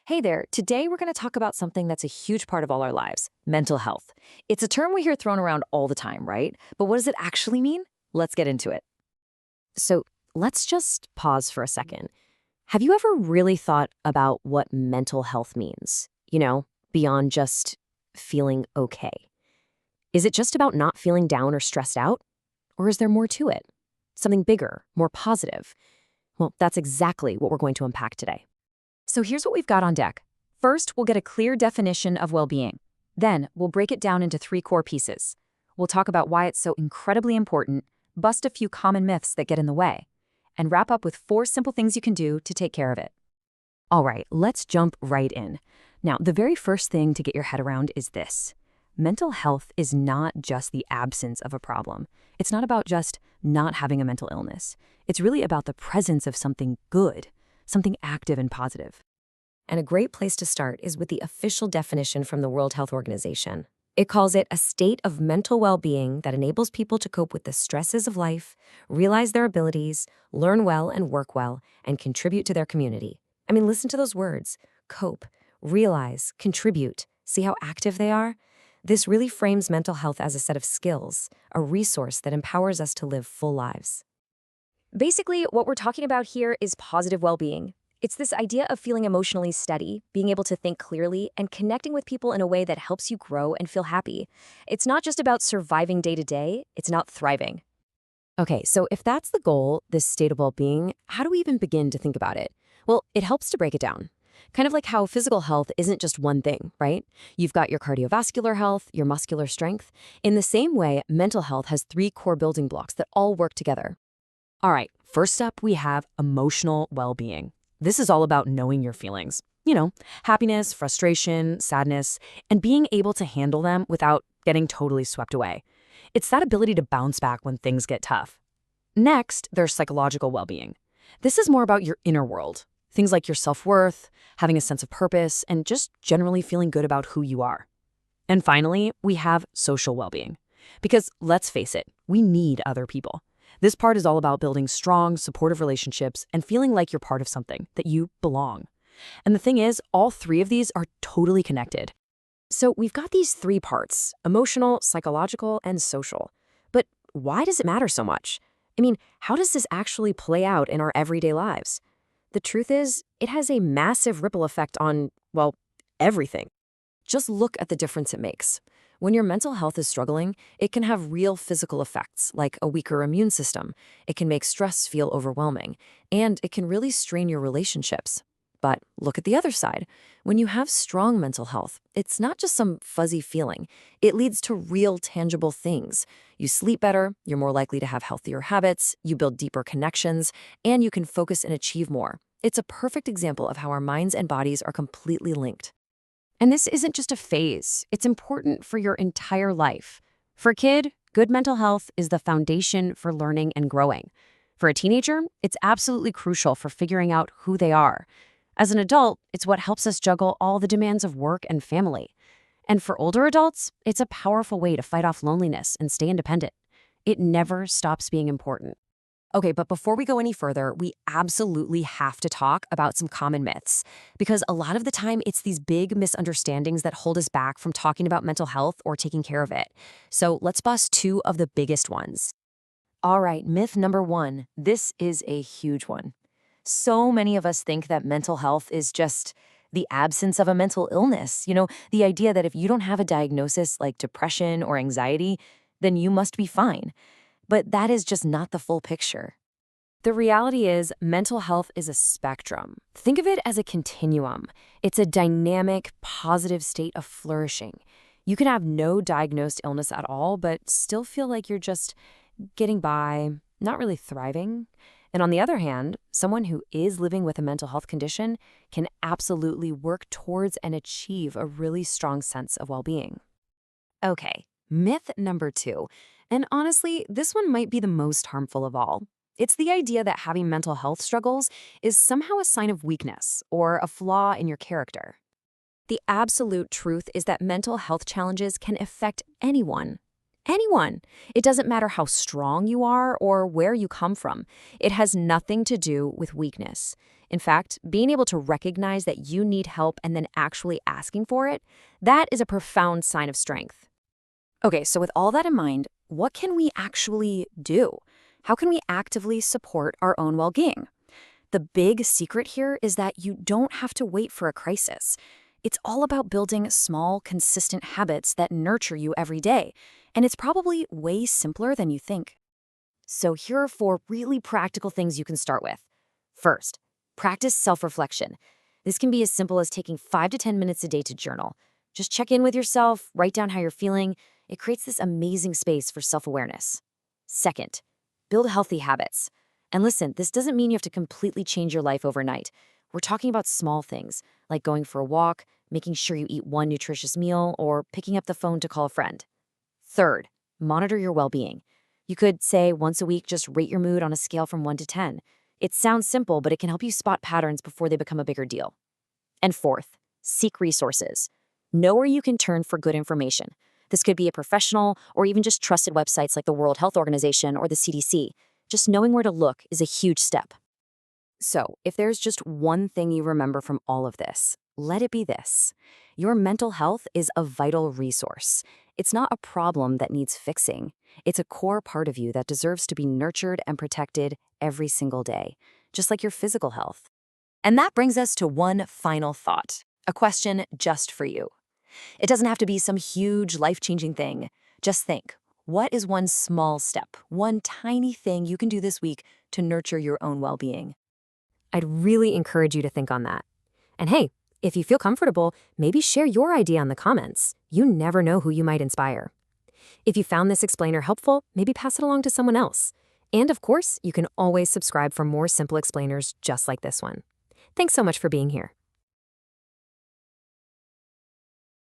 Hey there, today we're going to talk about something that's a huge part of all our lives, mental health. It's a term we hear thrown around all the time, right? But what does it actually mean? Let's get into it. So let's just pause for a second. Have you ever really thought about what mental health means? Beyond just feeling okay. Is it just about not feeling down or stressed out? Or is there more to it? Something bigger, more positive? Well, that's exactly what we're going to unpack today. So here's what we've got on deck. First, we'll get a clear definition of well-being. Then, we'll break it down into three core pieces. We'll talk about why it's so incredibly important, bust a few common myths that get in the way, and wrap up with 4 simple things you can do to take care of it. All right, let's jump right in. Now, the very first thing to get your head around is this. Mental health is not just the absence of a problem. It's not about just not having a mental illness. It's really about the presence of something good, something active and positive. And a great place to start is with the official definition from the World Health Organization. It calls it a state of mental well-being that enables people to cope with the stresses of life, realize their abilities, learn well and work well, and contribute to their community. I mean, listen to those words. Cope, realize, contribute. See how active they are? This really frames mental health as a set of skills, a resource that empowers us to live full lives. Basically, what we're talking about here is positive well-being. It's this idea of feeling emotionally steady, being able to think clearly, and connecting with people in a way that helps you grow and feel happy. It's not just about surviving day to day, it's not thriving. Okay, so if that's the goal, this state of well-being, how do we even begin to think about it? Well, it helps to break it down. Kind of like how physical health isn't just one thing, right? You've got your cardiovascular health, your muscular strength. In the same way, mental health has 3 core building blocks that all work together. All right, first up, we have emotional well-being. This is all about knowing your feelings. Happiness, frustration, sadness, and being able to handle them without getting totally swept away. It's that ability to bounce back when things get tough. Next, there's psychological well-being. This is more about your inner world. Things like your self-worth, having a sense of purpose, and just generally feeling good about who you are. And finally, we have social well-being. Because let's face it, we need other people. This part is all about building strong, supportive relationships and feeling like you're part of something, that you belong. And the thing is, all 3 of these are totally connected. So we've got these 3 parts: emotional, psychological, and social. But why does it matter so much? I mean, how does this actually play out in our everyday lives? The truth is, it has a massive ripple effect on, well, everything. Just look at the difference it makes. When your mental health is struggling, it can have real physical effects, like a weaker immune system. It can make stress feel overwhelming, and it can really strain your relationships. But look at the other side. When you have strong mental health, it's not just some fuzzy feeling. It leads to real, tangible things. You sleep better, you're more likely to have healthier habits, you build deeper connections, and you can focus and achieve more. It's a perfect example of how our minds and bodies are completely linked. And this isn't just a phase. It's important for your entire life. For a kid, good mental health is the foundation for learning and growing. For a teenager, it's absolutely crucial for figuring out who they are. As an adult, it's what helps us juggle all the demands of work and family. And for older adults, it's a powerful way to fight off loneliness and stay independent. It never stops being important. Okay, but before we go any further, we absolutely have to talk about some common myths, because a lot of the time it's these big misunderstandings that hold us back from talking about mental health or taking care of it. So let's bust 2 of the biggest ones. All right, myth number 1. This is a huge one. So many of us think that mental health is just the absence of a mental illness. The idea that if you don't have a diagnosis like depression or anxiety, then you must be fine. But that is just not the full picture. The reality is, mental health is a spectrum. Think of it as a continuum. It's a dynamic, positive state of flourishing. You can have no diagnosed illness at all, but still feel like you're just getting by, not really thriving. And on the other hand, someone who is living with a mental health condition can absolutely work towards and achieve a really strong sense of well-being. Okay, myth number 2. And honestly, this one might be the most harmful of all. It's the idea that having mental health struggles is somehow a sign of weakness or a flaw in your character. The absolute truth is that mental health challenges can affect anyone. Anyone. It doesn't matter how strong you are or where you come from. It has nothing to do with weakness. In fact, being able to recognize that you need help and then actually asking for it, that is a profound sign of strength. Okay, so with all that in mind, what can we actually do? How can we actively support our own well-being? The big secret here is that you don't have to wait for a crisis. It's all about building small, consistent habits that nurture you every day, and it's probably way simpler than you think. So here are 4 really practical things you can start with. First, practice self-reflection. This can be as simple as taking 5 to 10 minutes a day to journal. Just check in with yourself, write down how you're feeling. It creates this amazing space for self-awareness. Second, build healthy habits. And listen, this doesn't mean you have to completely change your life overnight. We're talking about small things, like going for a walk, making sure you eat one nutritious meal, or picking up the phone to call a friend. Third, monitor your well-being. You could say once a week, just rate your mood on a scale from 1 to 10. It sounds simple, but it can help you spot patterns before they become a bigger deal. And fourth, seek resources. Know where you can turn for good information. This could be a professional or even just trusted websites like the World Health Organization or the CDC. Just knowing where to look is a huge step. So, if there's just one thing you remember from all of this, let it be this. Your mental health is a vital resource. It's not a problem that needs fixing. It's a core part of you that deserves to be nurtured and protected every single day, just like your physical health. And that brings us to one final thought, a question just for you. It doesn't have to be some huge, life-changing thing. Just think, what is one small step, one tiny thing you can do this week to nurture your own well-being? I'd really encourage you to think on that. And hey, if you feel comfortable, maybe share your idea in the comments. You never know who you might inspire. If you found this explainer helpful, maybe pass it along to someone else. And of course, you can always subscribe for more simple explainers just like this one. Thanks so much for being here.